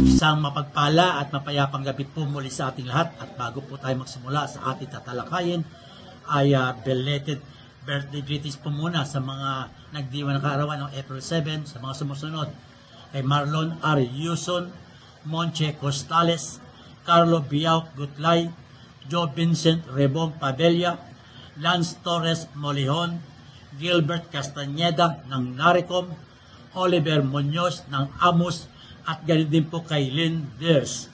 Isang mapagpala at mapayapang gabi po muli sa ating lahat, at bago po tayo magsimula sa ating tatalakayin ay belated birthday greetings po muna sa mga nagdiwang ng kaarawan ng April 7, sa mga sumusunod kay Marlon R. Yuson, Monche Costales, Carlo Biao Gutlay, Joe Vincent Rebong Pabella, Lance Torres Molihon, Gilbert Castañeda ng Naricom, Oliver Muñoz ng Amos, at ganun din po kay Lynn Deers.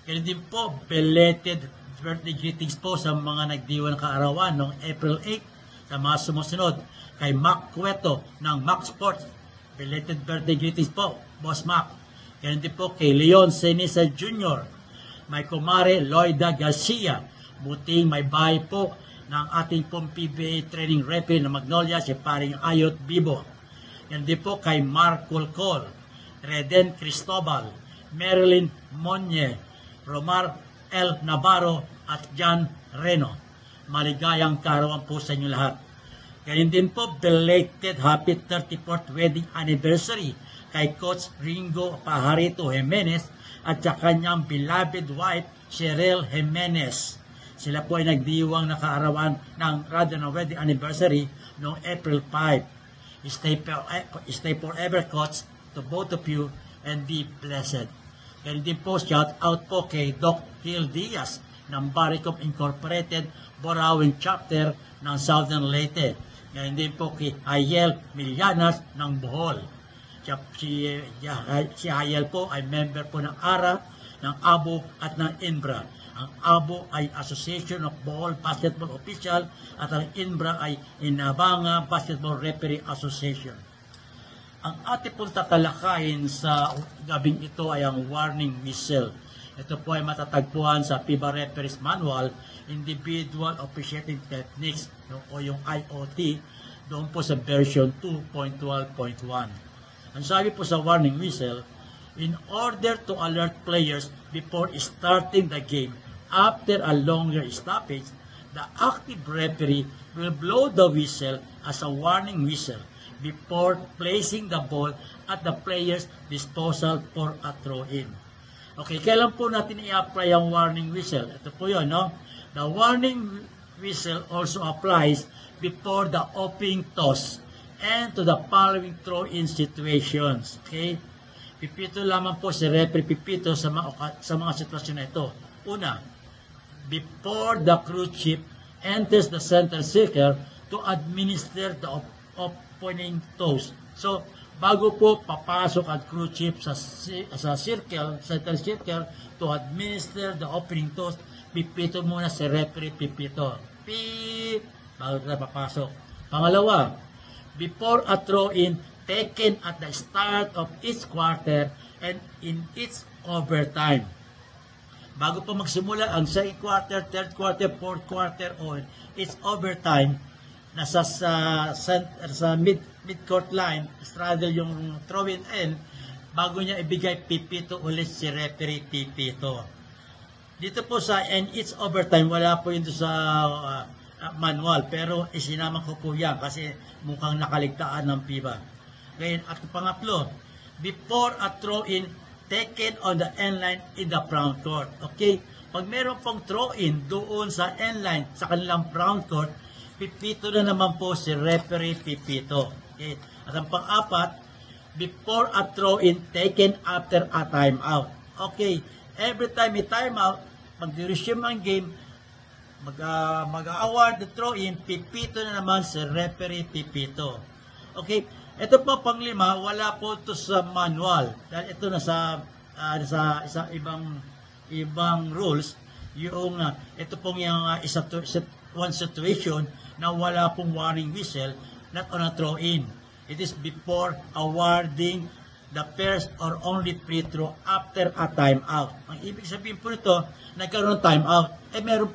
Ganun din po, belated birthday greetings po sa mga nagdiwang ng kaarawan noong April 8, sa mga sumusunod kay Mac Cueto ng Mac Sports. Belated birthday greetings po, Boss Mac. Ganun din po kay Leon Senisa Jr., may kumare Loida Garcia, buting may bahay po ng ating pong PBA training referee na Magnolia, si paring Ayot Bibo. Ganun din po kay Mark Colcol, Reden Cristobal, Marilyn Monye, Romar L. Navarro, at John Reno. Maligayang kaarawan po sa inyo lahat. Ganyan din po, belated happy 34th wedding anniversary kay Coach Ringo Pajarito Jimenez at sa kanyang beloved wife, Cheryl Jimenez. Sila po ay nagdiwang na kaarawan ng wedding anniversary noong April 5. Stay forever, Coach, to both of you, and be blessed. Ganyan din po, shout out po kay Doc Gil Diaz ng Baricom Incorporated, Borawin Chapter ng Southern Leyte. Ganyan din po kay Ayel Millanas ng Bohol. Si Ayel po ay member po ng ARA, ng ABO at ng INBRA. Ang ABO ay Association of Bohol Basketball Official at ang INBRA ay Inabanga Basketball Referee Association. Ang ating pong tatalakayin sa gabing ito ay ang warning whistle. Ito po ay matatagpuan sa FIBA Referees Manual, Individual Officiating Techniques, o yung IOT, doon po sa version 2.12.1. Ang sabi po sa warning whistle, in order to alert players before starting the game after a longer stoppage, the active referee will blow the whistle as a warning whistle before placing the ball at the player's disposal for a throw-in. Okay, kailan po natin i-apply ang warning whistle? Ito po yun, no? The warning whistle also applies before the opening toss and to the following throw-in situations. Okay? Pipito lamang po si referee Pipito sa mga sitwasyon na ito. Una, before the crew chief enters the center circle to administer the opening toss. So, bago po papasok ang crew chief sa center circle to administer the opening toss, pipito muna si referee Pipito. Pip! Bago na papasok. Pangalawa, before a throw-in taken at the start of each quarter and in each overtime. Bago po magsimula ang second quarter, third quarter, fourth quarter, o each overtime, nasa sa mid-court line, straddle yung throw-in end, bago niya ibigay pipito ulit si referee Pipito. Dito po sa and each overtime, wala po yun sa manual, pero isinama ko po yan kasi mukhang nakaligtaan ng FIBA. Ngayon, at pangatlo, before a throw-in taken on the end line in the front court. Okay? Pag meron pong throw-in doon sa end line, sa kanilang front court, pipito na naman po si referee Pipito. Okay? At ang pang-apat, before a throw-in taken after a timeout. Okay, every time may timeout, mag-resume ang game, mag-award the throw-in, pipito na naman si referee Pipito. Okay, ito po panglima, wala po ito sa manual. Dahil ito na sa ibang rules, yung ito pong yung one situation na wala pong warning whistle, not on a throw-in. It is before awarding the first or only free throw after a timeout. Ang ibig sabihin po nito, nagkaroon ng timeout, meron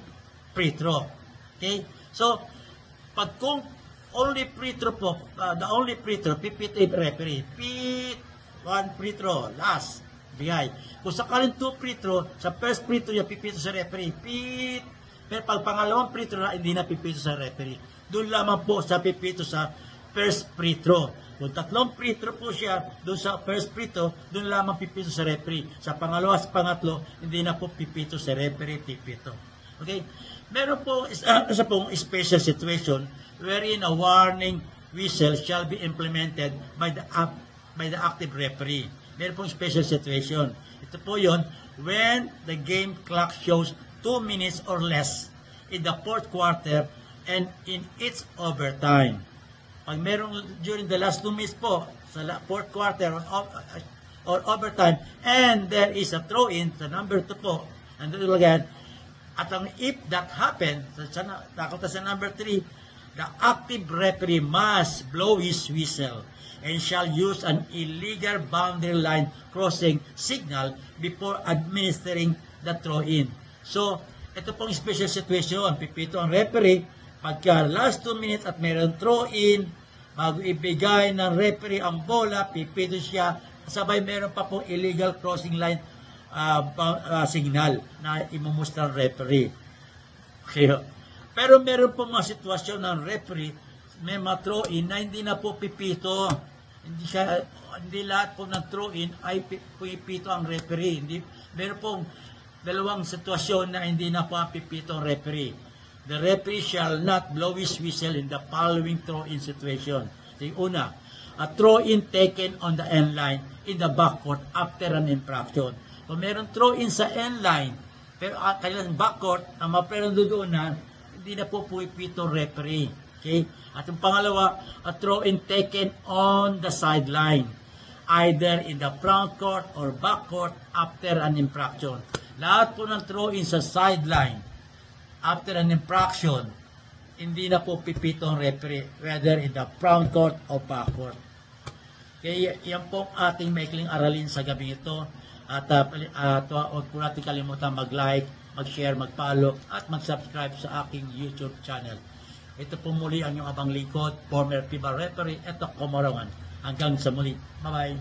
free throw. Okay? So, pag kung only free throw po, the only free throw, pipito yung referee. One free throw, last, bigay. Kung sakaling 2 free throw, sa first free throw yung pipito sa referee. Pero pag pangalawang free throw na, hindi na pipito sa referee. Doon lamang po sa pipito sa first free throw. Kung tatlong free throw po siya, doon sa first free throw, doon lamang pipito sa referee. Sa pangalawa, sa pangatlo, hindi na po pipito sa referee, pipito. Okay? Meron po isa pong special situation wherein a warning whistle shall be implemented by the active referee. Meron pong special situation. Ito po yon when the game clock shows 2 minutes or less in the fourth quarter and in its overtime. Pag merong during the last 2 minutes po, sa fourth quarter or overtime, and there is a throw-in sa number 2 po, and then again, at if that happens, nakunta sa number 3, the active referee must blow his whistle and shall use an illegal boundary line crossing signal before administering the throw-in. So, ito pong special situation. Pipito ang referee pagka last 2 minutes at mayroon throw-in, bago ibigay ng referee ang bola, pipito siya, sabay meron pa pong illegal crossing line signal na imumustra ng referee. Okay. Pero meron po mga sitwasyon ng referee, may mga throw-in na hindi na po pipito. Hindi lahat po ng throw-in ay pipito ang referee. Meron pong dalawang sitwasyon na hindi na po pipito ang referee. The referee shall not blow his whistle in the following throw-in situation. The una, a throw-in taken on the end line in the backcourt after an infraction. Kung meron throw-in sa end line, pero kailan backcourt, na maperon doon na, hindi na po pipito referee. Okay? At yung pangalawa, a throw-in taken on the sideline, either in the front court or back court after an infraction. Lahat po ng throw-in sa sideline, after an infraction, hindi na po pipito ang referee, whether in the front court or back court. Kaya yan po ating maikling aralin sa gabi ito. At huwag po natin kalimutan mag-like, mag-share, mag-follow, at mag-subscribe sa aking YouTube channel. Ito po muli ang inyong abang lingkod, former FIBA referee, Eto Comorongan. Hanggang sa muli. Bye-bye.